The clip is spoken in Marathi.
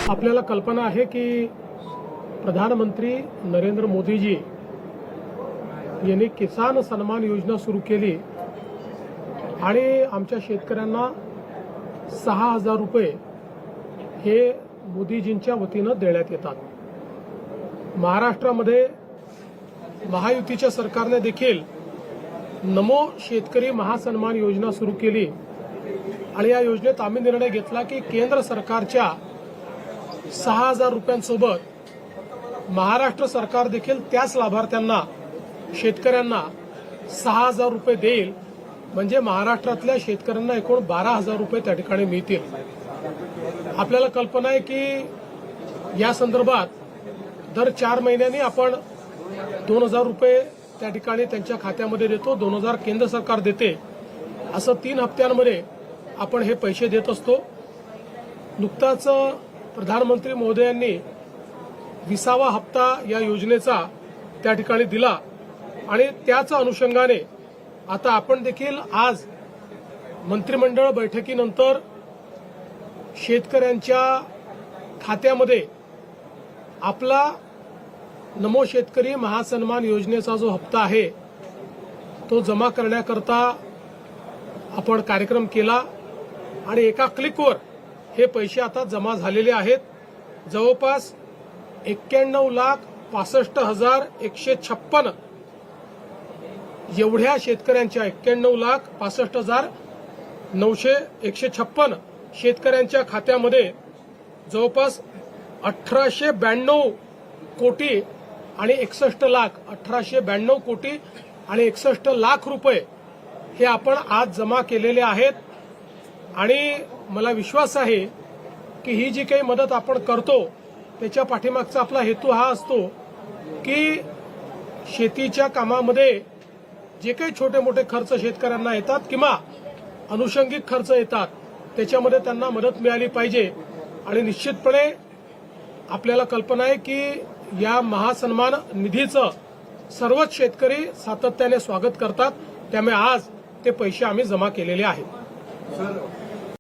आपल्याला कल्पना आहे की प्रधानमंत्री नरेंद्र मोदीजी यांनी किसान सन्मान योजना सुरू केली आणि आमच्या शेतकऱ्यांना 6,000 रुपये हे मोदीजींच्या वतीनं देण्यात येतात। महाराष्ट्रामध्ये महायुतीच्या सरकारने देखील नमो शेतकरी महासन्मान योजना सुरू केली आणि या योजनेत आम्ही निर्णय घेतला की केंद्र सरकारच्या 6,000 रुपयांसोबत महाराष्ट्र सरकार देखील त्याच लाभार्थ्यांना शेतकऱ्यांना 6,000 रुपये देईल, म्हणजे महाराष्ट्रातल्या शेतकऱ्यांना एकूण 12,000 रुपये त्या ठिकाणी मिळतील। आपल्याला कल्पना आहे की या संदर्भात दर 4 महिन्यांनी आपण 2,000 रुपये त्या ठिकाणी त्यांच्या खात्यामध्ये देतो, 2,000 केंद्र सरकार देते, असं 3 हप्त्यांमध्ये आपण हे पैसे देत असतो। नुकताच प्रधानमंत्री महोदयांनी 20वा हप्ता या योजनेचा त्या ठिकाणी दिला आणि त्याच अनुषंगाने आता आपण देखील आज मंत्रिमंडळ बैठकीनंतर शेतकऱ्यांच्या खात्यामध्ये आपला नमो शेतकरी महासन्मान योजनेचा जो हप्ता आहे तो जमा करण्याकरता आपण कार्यक्रम केला आणि एका क्लिकवर हे पैसे आता जमा झालेले आहेत। जवळपास 91,65,156 एवढ्या शेतकऱ्यांच्या 91,65,156 शेतकऱ्यांच्या खात्यामध्ये जवळपास 1,892 कोटी आणि 61 लाख 1,892 कोटी आणि 61 लाख रुपये हे आपण आज जमा केलेले आहेत आणि मला विश्वास आहे की ही जी काही मदत आपण करतो त्याच्या पाठीमागचा आपला हेतू हा असतो की शेतीच्या कामामध्ये जे काही छोटे मोठे खर्च शेतकऱ्यांना येतात किंवा अनुषंगिक खर्च येतात त्याच्यामध्ये त्यांना मदत मिळाली पाहिजे। आणि निश्चितपणे आपल्याला कल्पना आहे की या महासन्मान निधीचं सर्वच शेतकरी सातत्याने स्वागत करतात, त्यामुळे आज ते पैसे आम्ही जमा केलेले आहेत।